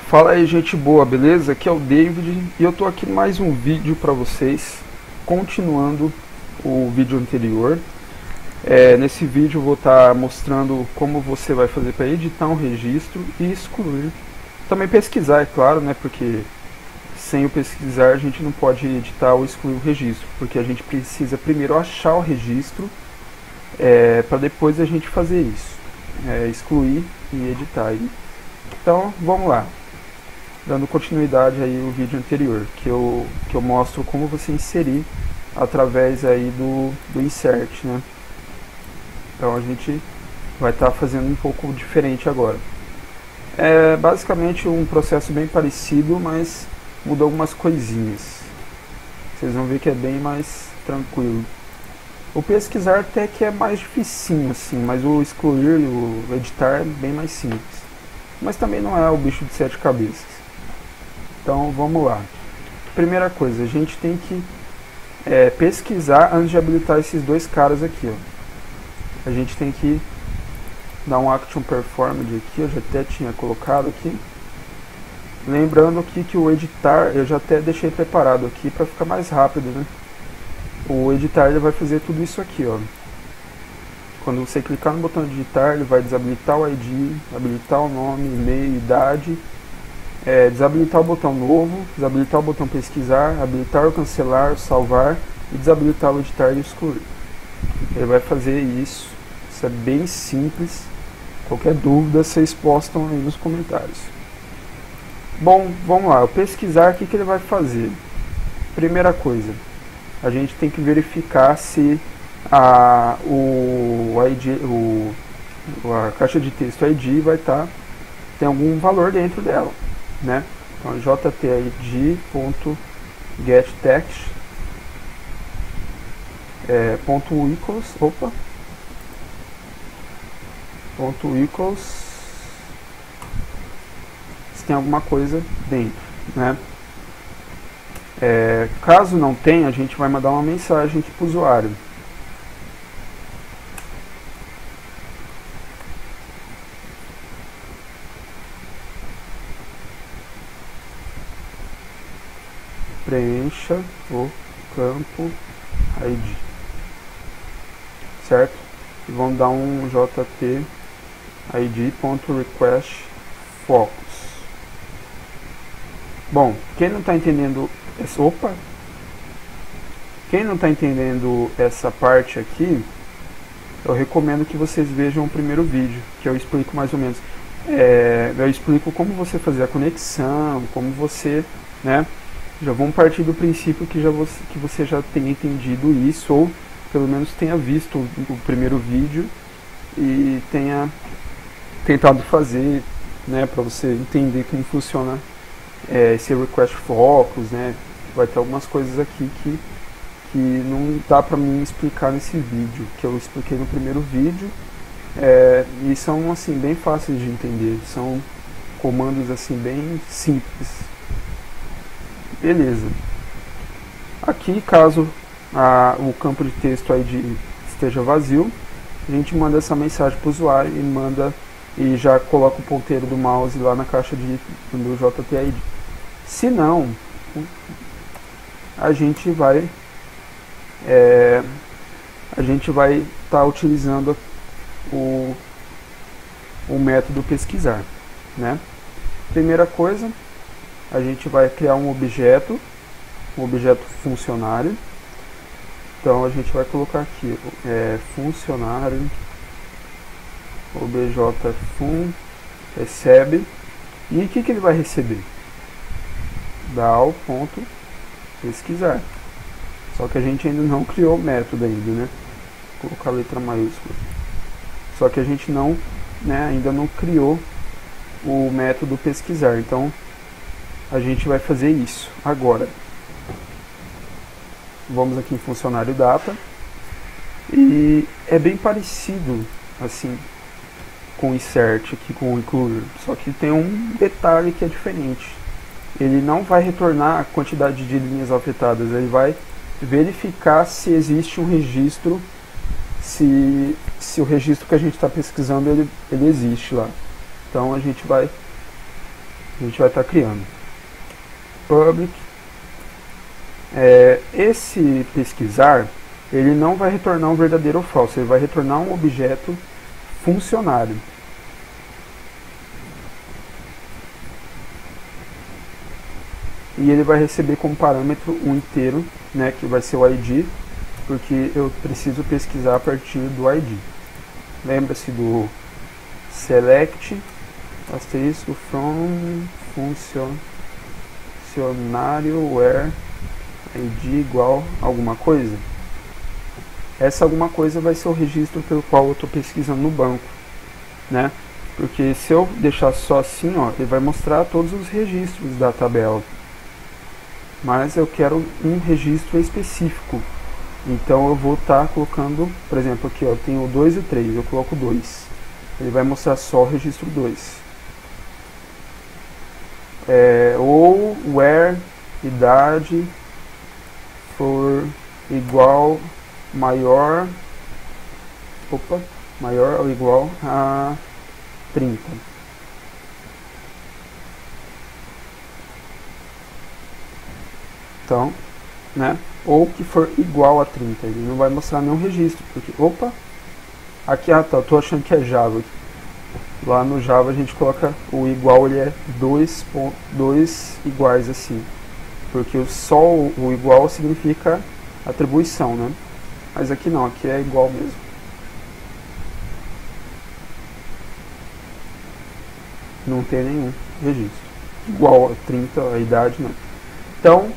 Fala aí, gente boa, beleza? Aqui é o David e eu tô aqui em mais um vídeo para vocês, continuando o vídeo anterior. Nesse vídeo eu vou estar mostrando como você vai fazer para editar um registro e excluir. Também pesquisar, é claro, né? Porque sem o pesquisar a gente não pode editar ou excluir o registro, porque a gente precisa primeiro achar o registro para depois a gente fazer isso, excluir e editar. Então vamos lá. Dando continuidade aí ao vídeo anterior, que eu mostro como você inserir através aí do insert, né? Então a gente vai estar fazendo um pouco diferente agora. É basicamente um processo bem parecido, mas mudou algumas coisinhas. Vocês vão ver que é bem mais tranquilo. O pesquisar até que é mais dificinho assim, mas o excluir e o editar é bem mais simples. Mas também não é o bicho de 7 cabeças. Então vamos lá. Primeira coisa, a gente tem que pesquisar antes de habilitar esses dois caras aqui, ó. A gente tem que dar um Action Performed aqui, eu já até tinha colocado aqui. Lembrando aqui que o editar, eu já até deixei preparado aqui para ficar mais rápido, né? O editar ele vai fazer tudo isso aqui, ó. Quando você clicar no botão de editar, ele vai desabilitar o ID, habilitar o nome, e-mail, idade. Desabilitar o botão novo, desabilitar o botão pesquisar, habilitar o cancelar, salvar e desabilitar o editar e excluir. Ele vai fazer isso. Isso é bem simples. Qualquer dúvida vocês postam aí nos comentários. Bom, vamos lá. O pesquisar, o que ele vai fazer? Primeira coisa, a gente tem que verificar se a caixa de texto ID vai tem algum valor dentro dela, né? Então jtid.getText ponto equals se tem alguma coisa dentro, né? Caso não tenha, a gente vai mandar uma mensagem aqui para o usuário. Preencha o campo ID, certo? E vamos dar um jtid.requestFocus. Bom, quem não está entendendo essa parte aqui, eu recomendo que vocês vejam o primeiro vídeo, que eu explico mais ou menos. Eu explico como você fazer a conexão, como você, né? Já vamos partir do princípio que você já tenha entendido isso, ou pelo menos tenha visto o primeiro vídeo e tenha tentado fazer, né, para você entender como funciona esse request focus, né? Vai ter algumas coisas aqui que não dá para mim explicar nesse vídeo, que eu expliquei no primeiro vídeo, e são assim bem fáceis de entender, são comandos assim bem simples. Beleza. Aqui, caso o campo de texto ID esteja vazio, a gente manda essa mensagem para o usuário e já coloca o ponteiro do mouse lá na caixa do jtid. Se não, a gente vai estar utilizando o método pesquisar, né? Primeira coisa, a gente vai criar um objeto funcionário. Então a gente vai colocar aqui funcionário obj_fun recebe, e o que ele vai receber? DAO.pesquisar. Só que a gente ainda não criou o método ainda, né? Vou colocar a letra maiúscula. Só que a gente não, né, ainda não criou o método pesquisar. Então a gente vai fazer isso agora. Vamos aqui em funcionário data, e é bem parecido assim com o insert aqui, com o incluir, só que tem um detalhe que é diferente. Ele não vai retornar a quantidade de linhas afetadas, ele vai verificar se existe um registro, se o registro que a gente está pesquisando ele existe lá. Então a gente vai a gente vai estar criando. Public. Esse pesquisar, ele não vai retornar um verdadeiro ou falso, ele vai retornar um objeto funcionário. E ele vai receber como parâmetro um inteiro, né, que vai ser o ID, porque eu preciso pesquisar a partir do ID. Lembra-se do select asterisco from funcionário where ID igual alguma coisa. Essa alguma coisa vai ser o registro pelo qual eu estou pesquisando no banco, né? Porque se eu deixar só assim, ó, ele vai mostrar todos os registros da tabela. Mas eu quero um registro específico. Então eu vou estar colocando, por exemplo, aqui ó, tem o 2 e o 3, eu coloco 2. Ele vai mostrar só o registro 2. Ou where idade for igual maior ou igual a 30. Então, né? Ou que for igual a 30, ele não vai mostrar nenhum registro, porque, aqui, tá, eu tô achando que é Java. Lá no Java a gente coloca o igual, ele é dois iguais assim, porque só o igual significa atribuição, né? Mas aqui não, aqui é igual mesmo. Não tem nenhum registro. Igual a 30, a idade não. Então,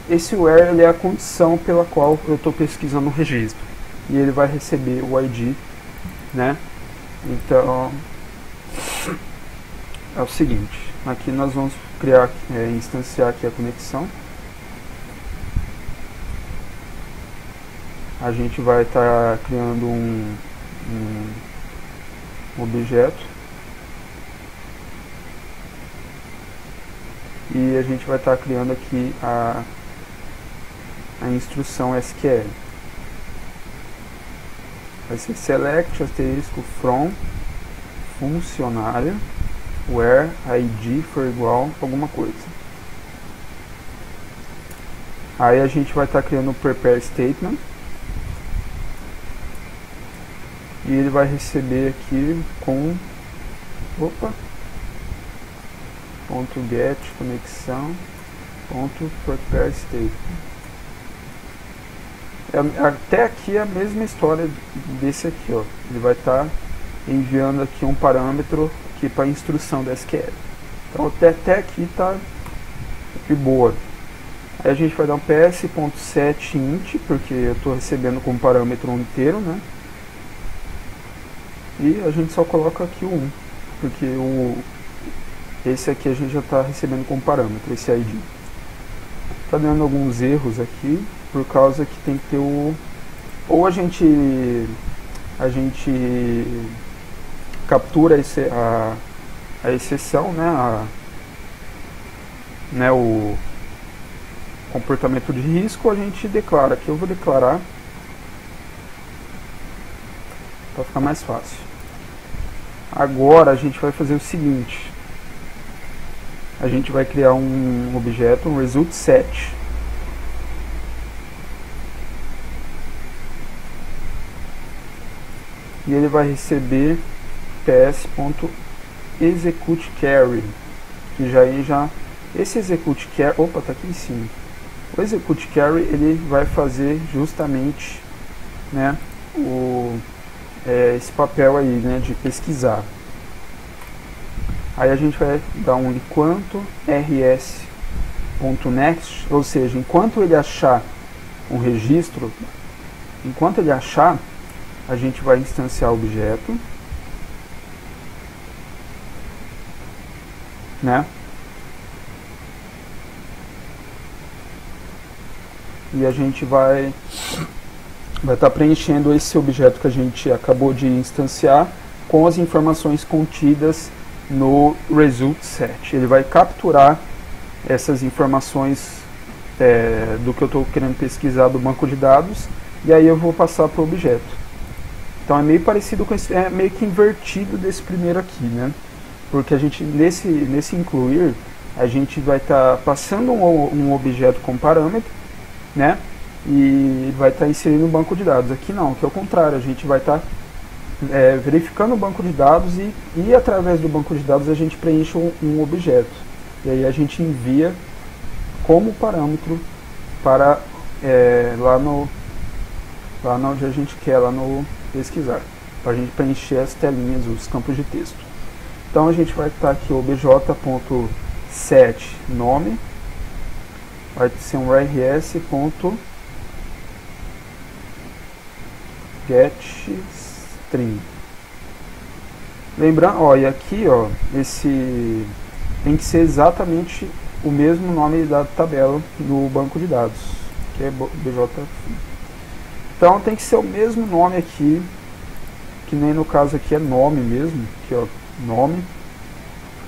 esse where ele é a condição pela qual eu estou pesquisando o registro. E ele vai receber o ID, né? Então, é o seguinte. Aqui nós vamos criar, instanciar aqui a conexão. A gente vai estar criando um objeto. E a gente vai estar criando aqui a instrução SQL. Vai ser select asterisco from funcionário where ID for igual alguma coisa. Aí a gente vai estar criando o prepare statement. E ele vai receber aqui com ponto get conexão ponto prepare statement. Até aqui é a mesma história desse aqui, ó. Ele vai estar enviando aqui um parâmetro aqui para instrução da SQL. Então até aqui está de boa. Aí a gente vai dar um ps.setInt, porque eu estou recebendo como parâmetro um inteiro, né? E a gente só coloca aqui o 1, porque esse aqui a gente já está recebendo como parâmetro, esse ID. Está dando alguns erros aqui, por causa que tem que ter ou a gente captura a exceção, né, o comportamento de risco, ou a gente declara. Aqui eu vou declarar para ficar mais fácil. Agora a gente vai fazer o seguinte: a gente vai criar um objeto, um result set. E ele vai receber ps.executeCarry, que esse executeCarry, tá aqui em cima. O executeCarry ele vai fazer justamente, né, esse papel aí, né, de pesquisar. Aí a gente vai dar um enquanto rs.next, ou seja, enquanto ele achar um registro, a gente vai instanciar o objeto, né? E a gente vai estar preenchendo esse objeto que a gente acabou de instanciar com as informações contidas no result set. Ele vai capturar essas informações do que eu estou querendo pesquisar do banco de dados, e aí eu vou passar para o objeto. Então é meio parecido com esse, meio que invertido desse primeiro aqui, né? porque a gente nesse incluir a gente vai estar passando um objeto como parâmetro, né? E vai estar inserindo no banco de dados. Aqui não, que é o contrário, a gente vai estar verificando o banco de dados e através do banco de dados a gente preenche um objeto. E aí a gente envia como parâmetro para lá onde a gente quer, lá no pesquisar, para a gente preencher as telinhas, os campos de texto. Então a gente vai estar aqui obj.set nome, vai ser um rs.getString. Lembrando, ó, e aqui, ó, esse tem que ser exatamente o mesmo nome da tabela no banco de dados, que é bj. Então tem que ser o mesmo nome aqui, que nem no caso aqui é nome mesmo, aqui ó, nome.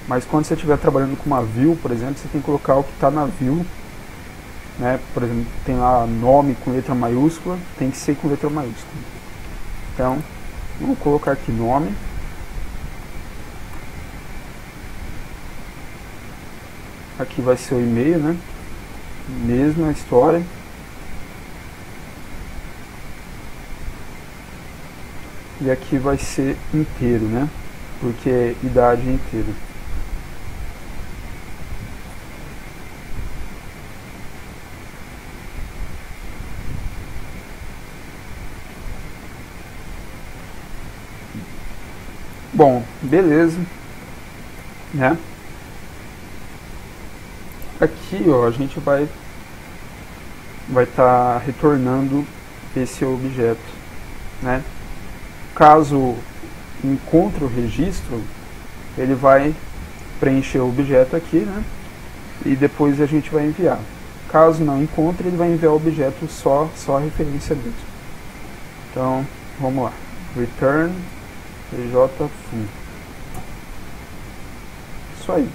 Mas quando você estiver trabalhando com uma view, por exemplo, você tem que colocar o que está na view, né? Por exemplo, tem lá nome com letra maiúscula, tem que ser com letra maiúscula. Então, vamos colocar aqui nome. Aqui vai ser o e-mail, né? Mesma história. E aqui vai ser inteiro, né? Porque é idade inteira. Bom, beleza, né? Aqui, ó, a gente vai estar retornando esse objeto, né? Caso encontre o registro, ele vai preencher o objeto aqui, né? E depois a gente vai enviar. Caso não encontre, ele vai enviar o objeto só a referência mesmo. Então, vamos lá. Return bj.fun. Isso aí.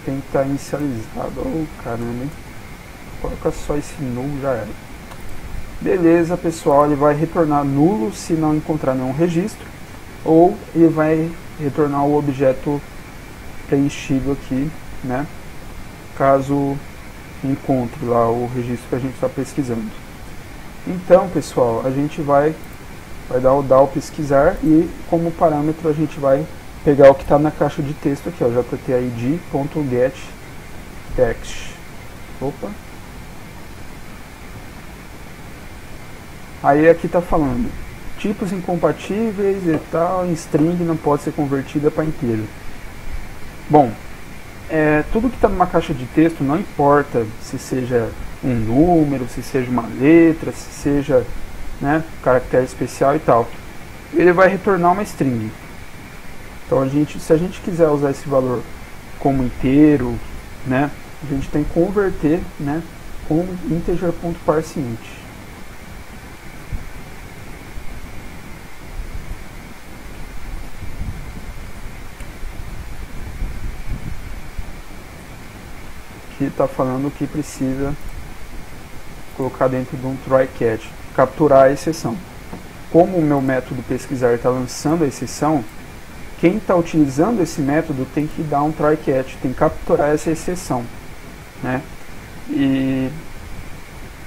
Tem que estar inicializado. Oh, caramba, hein? Coloca só esse nulo, já era. Beleza, pessoal, ele vai retornar nulo se não encontrar nenhum registro, ou ele vai retornar o objeto preenchido aqui, né? Caso encontre lá o registro que a gente está pesquisando. Então, pessoal, a gente vai dar o pesquisar e como parâmetro a gente vai pegar o que está na caixa de texto aqui, ó, jtid.getText. Opa. Aí aqui está falando tipos incompatíveis e tal, em string não pode ser convertida para inteiro. Bom, tudo que está numa caixa de texto, não importa se seja um número, se seja uma letra, se seja, né, caractere especial e tal, ele vai retornar uma string. Então se a gente quiser usar esse valor como inteiro, né, a gente tem que converter, né, com integer.parseInt. Aqui está falando que precisa colocar dentro de um try-catch, capturar a exceção. Como o meu método pesquisar está lançando a exceção, quem está utilizando esse método tem que dar um try-catch, tem que capturar essa exceção, né? E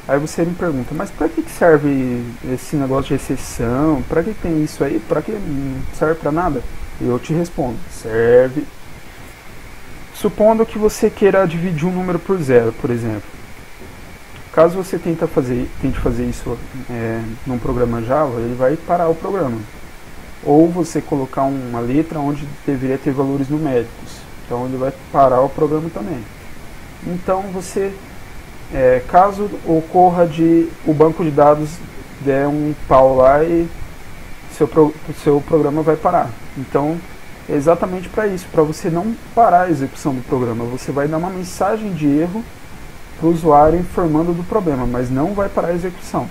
aí você me pergunta, mas para que serve esse negócio de exceção? Para que tem isso aí? Para que não serve para nada? Eu te respondo, serve. Supondo que você queira dividir um número por zero, por exemplo. Caso você tente fazer isso num programa Java, ele vai parar o programa. Ou você colocar uma letra onde deveria ter valores numéricos. Então ele vai parar o programa também. Então você, caso ocorra de o banco de dados der um pau lá e seu programa vai parar. Então é exatamente para isso, para você não parar a execução do programa. Você vai dar uma mensagem de erro para o usuário informando do problema, mas não vai parar a execução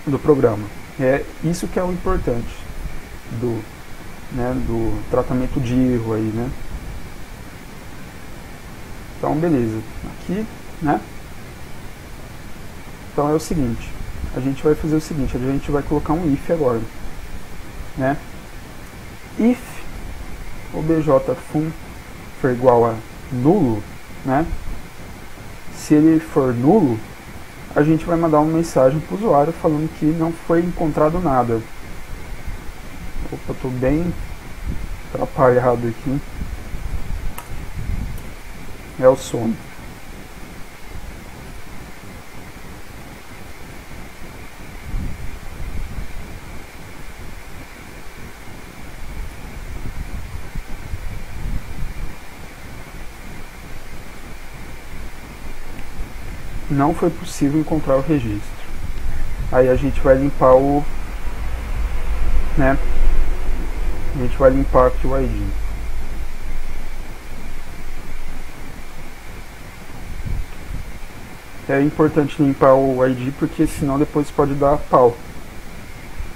do programa. É isso que é o importante do tratamento de erro aí, né? Então, beleza. Aqui, né? Então é o seguinte, a gente vai fazer o seguinte, a gente vai colocar um if agora, né? If obj_fun for igual a nulo, né? Se ele for nulo, a gente vai mandar uma mensagem para o usuário falando que não foi encontrado nada. Opa, estou bem atrapalhado aqui. É o sono. Não foi possível encontrar o registro. Aí a gente vai limpar o, né? A gente vai limpar aqui o ID. É importante limpar o ID porque senão depois pode dar pau.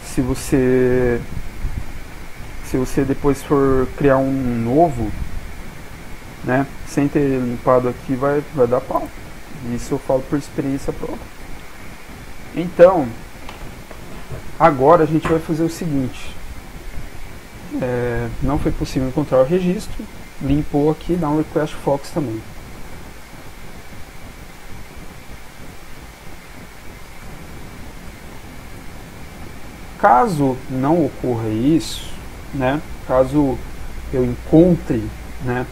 Se você depois for criar um novo, né, sem ter limpado aqui, vai dar pau. Isso eu falo por experiência própria. Então, agora a gente vai fazer o seguinte. Não foi possível encontrar o registro. Limpou aqui, dá um request Fox também. Caso não ocorra isso, né, caso eu encontre, né,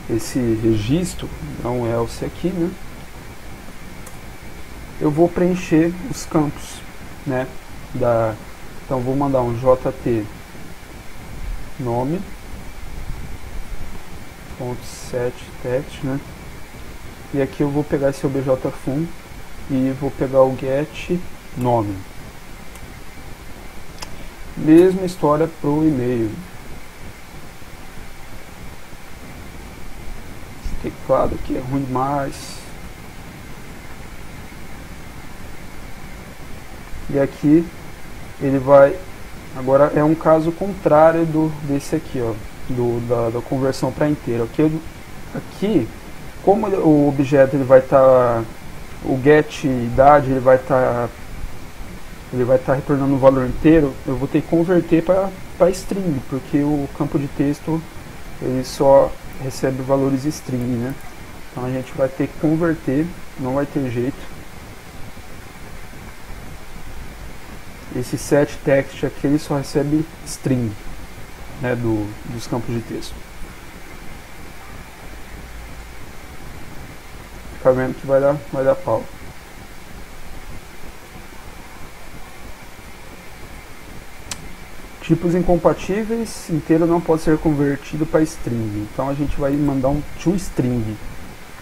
esse registro, não é else aqui, né, eu vou preencher os campos, né, então vou mandar um jt nome .set text, né, e aqui eu vou pegar esse obj_fun e vou pegar o get nome. Mesma história para o e-mail. Esse teclado aqui é ruim demais. E aqui ele vai... Agora é um caso contrário desse aqui, ó, da conversão para inteiro. Aqui, como o objeto ele vai estar... o get idade ele vai estar retornando um valor inteiro, eu vou ter que converter para string, porque o campo de texto ele só recebe valores string, né? Então a gente vai ter que converter, não vai ter jeito. Esse set text aqui ele só recebe string, né, dos campos de texto. Fica vendo que vai dar pau. Tipos incompatíveis, inteiro não pode ser convertido para string. Então a gente vai mandar um toString.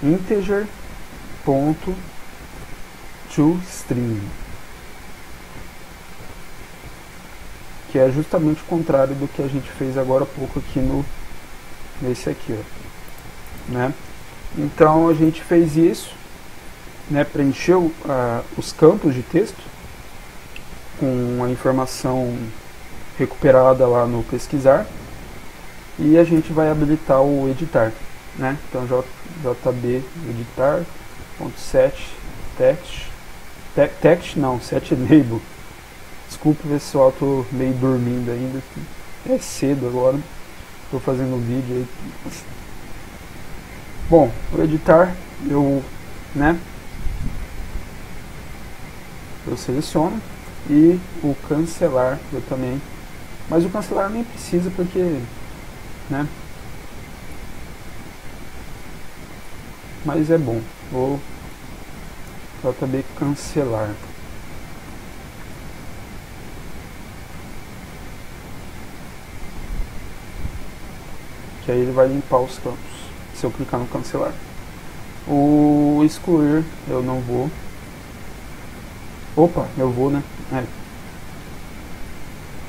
Integer.toString. Que é justamente o contrário do que a gente fez agora há pouco aqui nesse aqui, ó, né? Então a gente fez isso, né? Preencheu os campos de texto com a informação recuperada lá no pesquisar, e a gente vai habilitar o editar, né? Então jb editar.set set enable. Desculpa pessoal, tô meio dormindo ainda, é cedo agora, tô fazendo um vídeo aí. Bom, o editar eu seleciono, e o cancelar eu também. Mas o cancelar nem precisa porque, né? Mas é bom. Vou também cancelar. Que aí ele vai limpar os campos se eu clicar no cancelar. O excluir eu não vou. Opa, eu vou, né?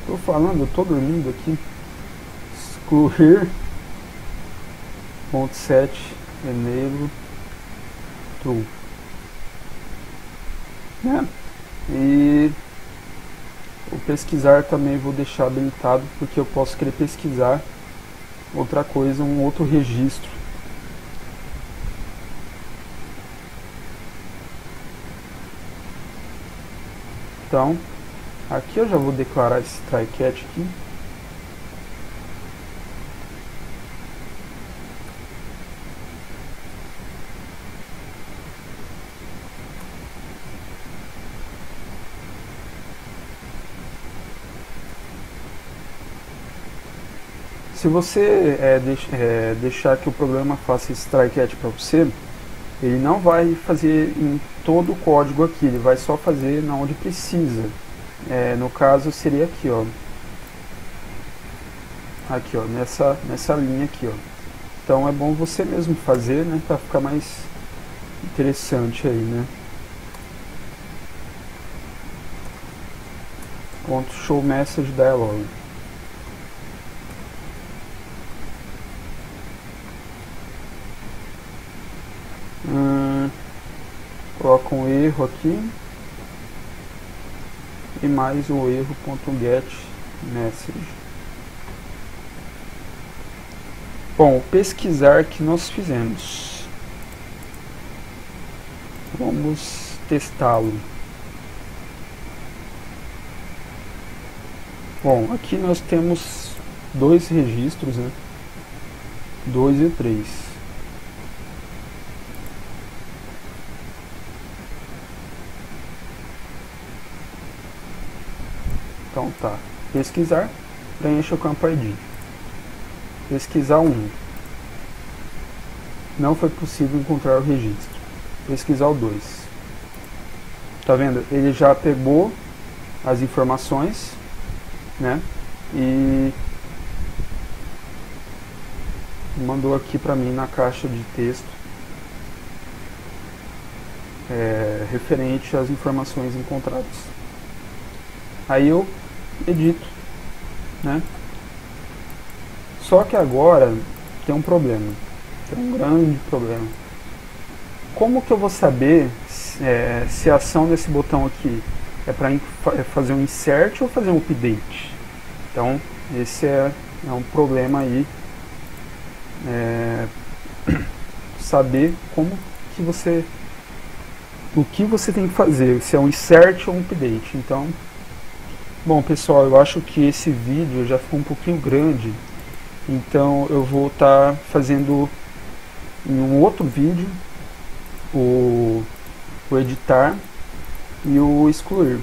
Tô falando, eu tô dormindo aqui. Excluir.set enable true, né? E o pesquisar também vou deixar habilitado, porque eu posso querer pesquisar outra coisa, um outro registro. Então aqui eu já vou declarar esse try catch aqui. Se você deixar que o programa faça esse try catch para você, ele não vai fazer em todo o código aqui, ele vai só fazer na onde precisa. No caso seria aqui, ó. Aqui, ó, nessa linha aqui, ó. Então é bom você mesmo fazer, né, para ficar mais interessante aí, né? Ponto show message dialog. Coloca um erro aqui e mais o erro.get message. Bom, pesquisar que nós fizemos. Vamos testá-lo. Bom, aqui nós temos dois registros, né? 2 e 3. Então tá, pesquisar, preencha o campo ID. Pesquisar 1. Não foi possível encontrar o registro. Pesquisar o 2. Tá vendo? Ele já pegou as informações, né? E mandou aqui para mim na caixa de texto referente às informações encontradas. Aí eu edito, né? Só que agora tem um problema, tem um grande problema. Como que eu vou saber se a ação desse botão aqui é para fazer um insert ou fazer um update? Então esse é um problema aí, saber o que você tem que fazer, se é um insert ou um update. Então, bom pessoal, eu acho que esse vídeo já ficou um pouquinho grande, então eu vou estar fazendo em um outro vídeo o editar e o excluir.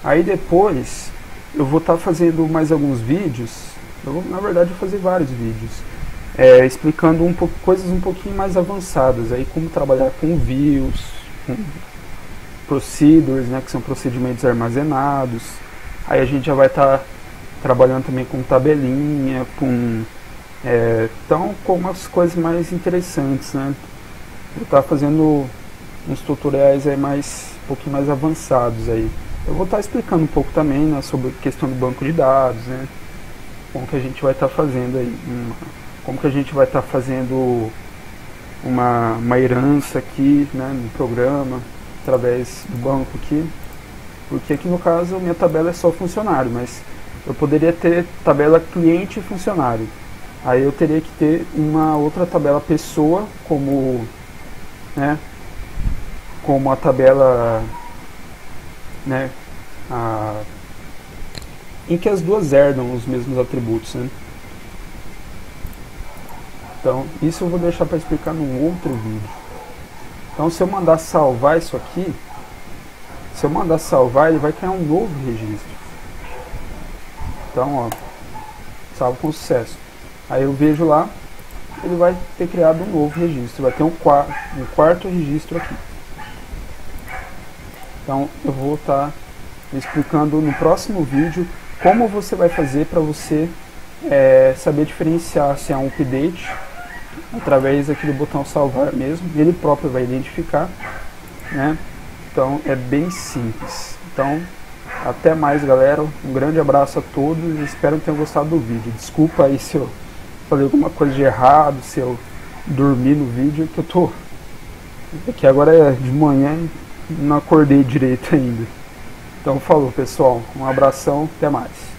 Aí depois eu vou estar fazendo mais alguns vídeos, na verdade eu vou fazer vários vídeos, explicando coisas um pouquinho mais avançadas, aí como trabalhar com views, com procedures, né, que são procedimentos armazenados. Aí a gente já vai estar trabalhando também com tabelinha, então com umas coisas mais interessantes, né? Vou estar fazendo uns tutoriais aí um pouquinho mais avançados aí. Eu vou estar explicando um pouco também, né, sobre a questão do banco de dados, né? Como que a gente vai estar fazendo aí, como que a gente vai estar fazendo uma herança aqui, né, no programa, através do banco aqui, porque aqui no caso minha tabela é só funcionário, mas eu poderia ter tabela cliente e funcionário. Aí eu teria que ter uma outra tabela pessoa, como a tabela, né, em que as duas herdam os mesmos atributos, né? Então isso eu vou deixar para explicar num outro vídeo. Então se eu mandar salvar isso aqui, ele vai criar um novo registro. Então, ó, salvo com sucesso. Aí eu vejo lá, ele vai ter criado um novo registro, vai ter um quarto registro aqui. Então eu vou estar explicando no próximo vídeo como você vai fazer para você saber diferenciar se é um update, através aqui do botão salvar mesmo, ele próprio vai identificar, né? Então é bem simples. Então até mais galera, um grande abraço a todos e espero que tenham gostado do vídeo. Desculpa aí se eu falei alguma coisa de errado, se eu dormi no vídeo, que eu tô aqui agora é de manhã e não acordei direito ainda. Então falou pessoal, um abração, até mais.